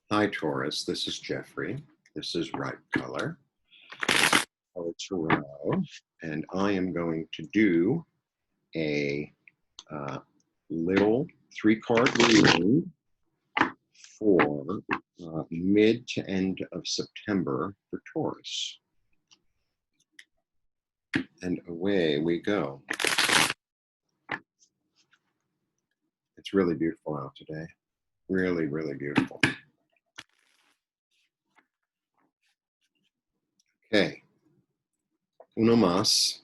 Hi, Taurus. This is Jeffrey. This is Ripecolor, color Tarot, and I am going to do a little 3-card reading for mid to end of September for Taurus. And away we go. It's really beautiful out today. Really, really beautiful. Okay. Uno más.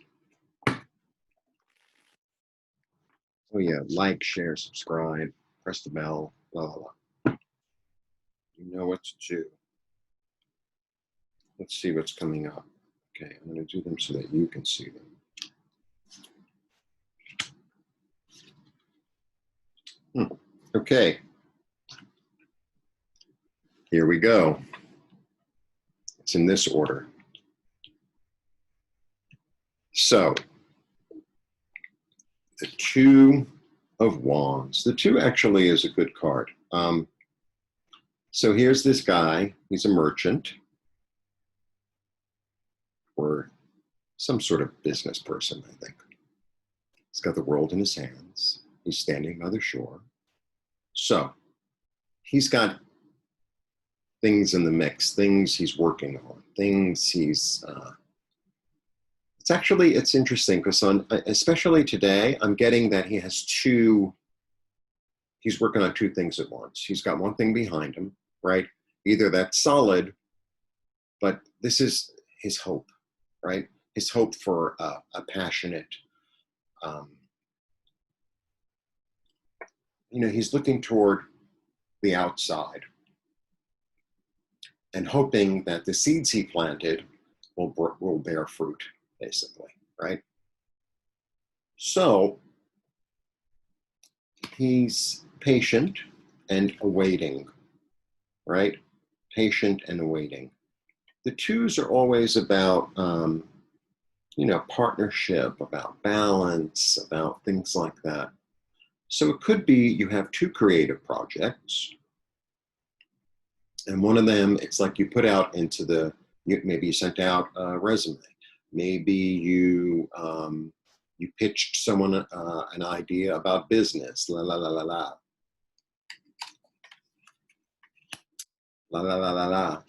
Oh yeah, like, share, subscribe, press the bell, blah, blah, blah. You know what to do. Let's see what's coming up. Okay, I'm going to do them so that you can see them. Okay. Here we go. It's in this order. So, the Two of Wands. The Two actually is a good card. So here's this guy. He's a merchant or some sort of business person, I think. He's got the world in his hands. He's standing by the shore. So he's got things in the mix, things he's working on, things he's, it's interesting because especially today, I'm getting that he's working on two things at once. He's got one thing behind him, right? Either that's solid, but this is his hope, right? His hope for a passionate, he's looking toward the outside and hoping that the seeds he planted will bear fruit, basically, right? So he's patient and awaiting, right? Patient and awaiting. The twos are always about, partnership, about balance, about things like that. So it could be you have two creative projects, and one of them, it's like you put out into maybe you sent out a resume. Maybe you pitched someone an idea about business, la la la la la. La la la la la.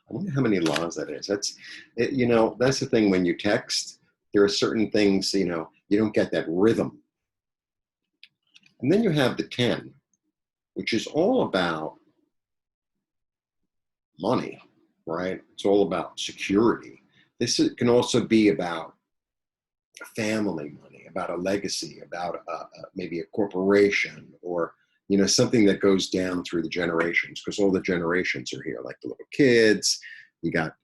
I wonder how many laws that is. That's the thing when you text, there are certain things, you don't get that rhythm. And then you have the 10, which is all about money, right? It's all about security. This can also be about family money, about a legacy, about maybe a corporation, or something that goes down through the generations, because all the generations are here, like the little kids. You got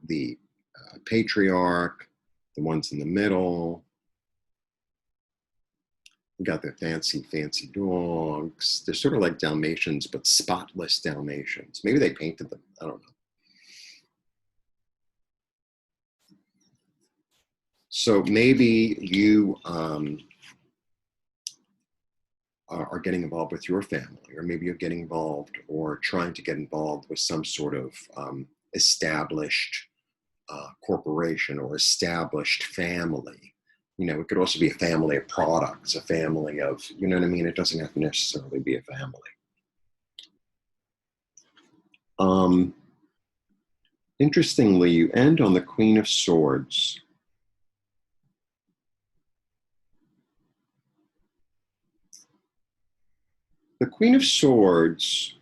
the patriarch, the ones in the middle. You got the fancy dogs. They're sort of like Dalmatians, but spotless Dalmatians. Maybe they painted them. I don't know. So maybe you are getting involved with your family, or maybe you're getting involved or trying to get involved with some sort of established corporation or established family. It could also be a family of products, a family of, you know what I mean? It doesn't have to necessarily be a family. Interestingly, you end on the Queen of Swords. The Queen of Swords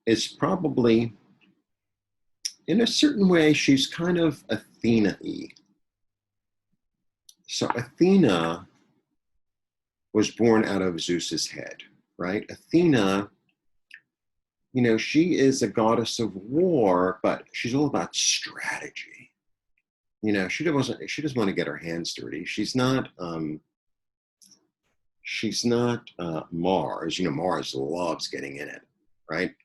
is probably, in a certain way, she's kind of Athena-y. So Athena was born out of Zeus's head, right? Athena, she is a goddess of war, but she's all about strategy. She doesn't want to get her hands dirty. She's not Mars. Mars loves getting in it, right?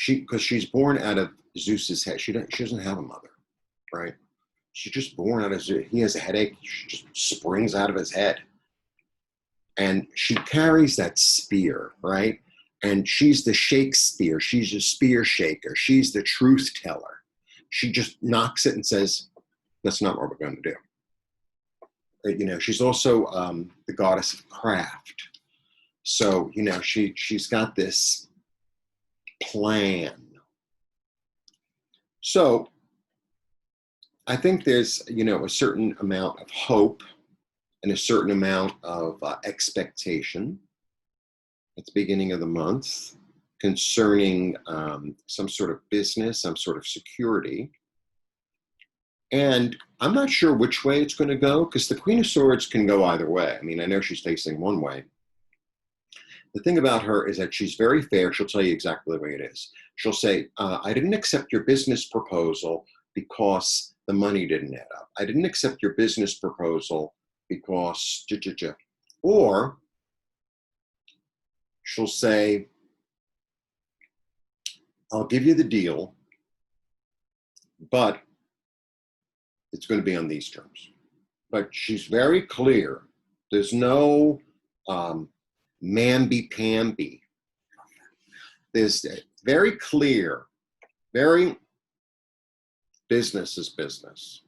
Because she's born out of Zeus's head. She doesn't have a mother, right? She's just born out of his, he has a headache, she just springs out of his head. And she carries that spear, right? And she's the Shakespeare, she's a spear shaker, she's the truth teller. She just knocks it and says, that's not what we're going to do. You know, she's also the goddess of craft. So, you know, she's got this plan. So I think there's, you know, a certain amount of hope and a certain amount of expectation at the beginning of the month concerning some sort of business, some sort of security. And I'm not sure which way it's going to go, because the Queen of Swords can go either way. I mean, I know she's facing one way. The thing about her is that she's very fair. She'll tell you exactly the way it is. She'll say, I didn't accept your business proposal because the money didn't add up. I didn't accept your business proposal because, or she'll say, I'll give you the deal, but it's going to be on these terms. But she's very clear. There's no mamby-pamby. There's very clear, very business is business.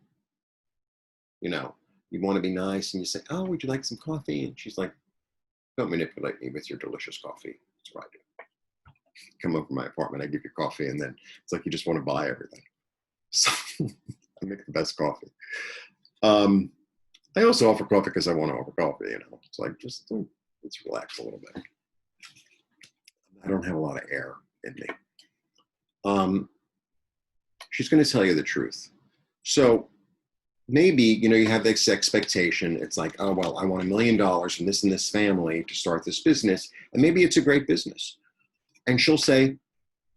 You know, you want to be nice and you say, oh, would you like some coffee? And she's like, don't manipulate me with your delicious coffee. That's what I do. Come over to my apartment, I give you coffee, and then it's like you just want to buy everything. So I make the best coffee. I also offer coffee because I want to offer coffee, you know. It's like, just let's relax a little bit. I don't have a lot of air in me. She's going to tell you the truth. So maybe, you know, you have this expectation. It's like, oh, well, I want $1 million from this and this family to start this business. And maybe it's a great business. And she'll say,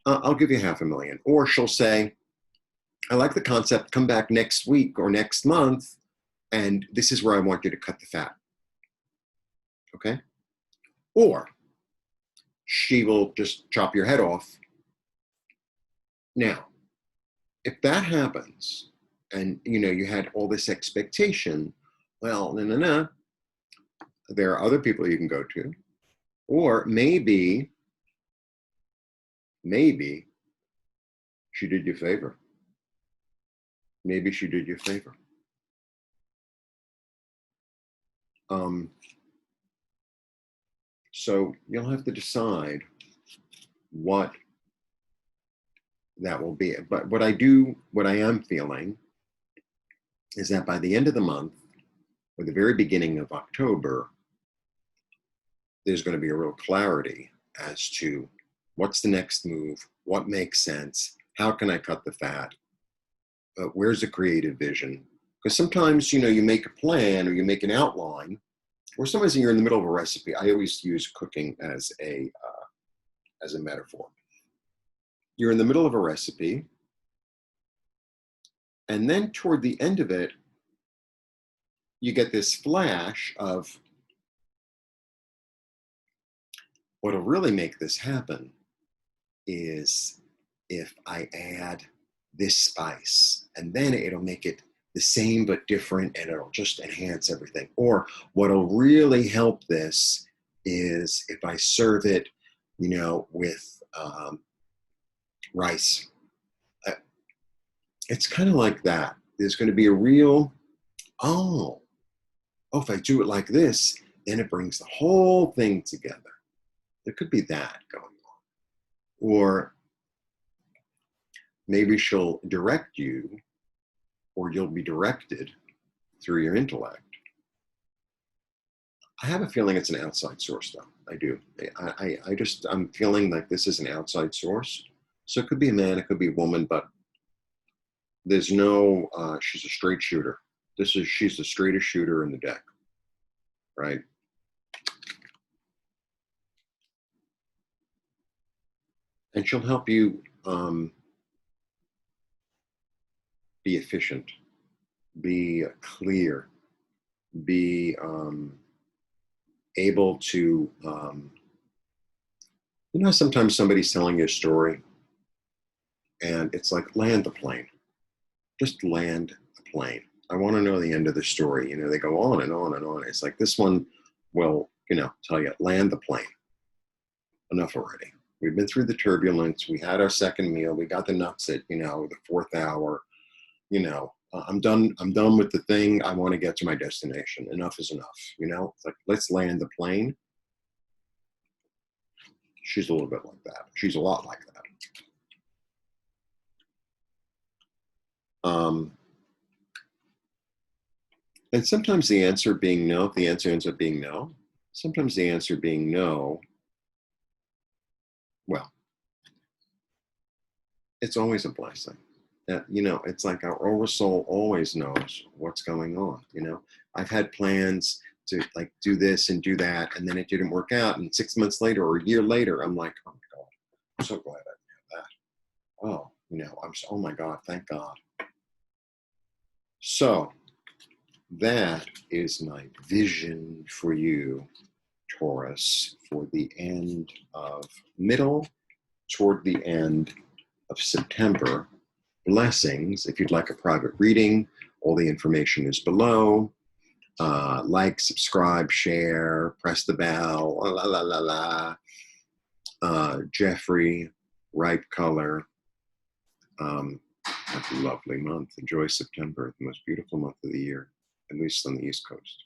I'll give you $500,000. Or she'll say, I like the concept, come back next week or next month, and this is where I want you to cut the fat. Okay? Or she will just chop your head off. Now, if that happens, and you know, you had all this expectation, well, there are other people you can go to. Or maybe she did you a favor. Maybe she did you a favor. So you'll have to decide what that will be. But what I am feeling is that by the end of the month, or the very beginning of October, there's going to be a real clarity as to what's the next move, what makes sense, how can I cut the fat, where's the creative vision? Because sometimes, you know, you make a plan or you make an outline, or sometimes you're in the middle of a recipe. I always use cooking as a metaphor. You're in the middle of a recipe, and then toward the end of it, you get this flash of what'll really make this happen is if I add this spice, and then it'll make it the same but different, and it'll just enhance everything. Or what'll really help this is if I serve it, you know, with rice. It's kind of like that. There's going to be a real, if I do it like this, then it brings the whole thing together. There could be that going on. Or maybe she'll direct you, or you'll be directed through your intellect. I have a feeling it's an outside source, though. I do. I'm feeling like this is an outside source. So it could be a man, it could be a woman, but there's no, she's a straight shooter. She's the straightest shooter in the deck, right? And she'll help you be efficient, be clear, be able to, you know, sometimes somebody's telling you a story and it's like, land the plane. Just land the plane. I want to know the end of the story. You know, they go on and on and on. It's like this one will, you know, tell you, land the plane. Enough already. We've been through the turbulence. We had our second meal. We got the nuts at, you know, the fourth hour. You know, I'm done. I'm done with the thing. I want to get to my destination. Enough is enough. You know, it's like, let's land the plane. She's a little bit like that. She's a lot like that. And sometimes the answer being no, if the answer ends up being no, sometimes the answer being no, well, it's always a blessing. That, you know, it's like our oversoul always knows what's going on. You know, I've had plans to like do this and do that, and then it didn't work out. And 6 months later or a year later, I'm like, oh my God, I'm so glad I did that. Oh, you know, oh my God, thank God. So that is my vision for you, Taurus, for the end of toward the end of September. Blessings. If you'd like a private reading, all the information is below. Like, subscribe, share, press the bell, la la la la. Jeffrey, Ripecolor. Have a lovely month. Enjoy September, the most beautiful month of the year, at least on the East Coast.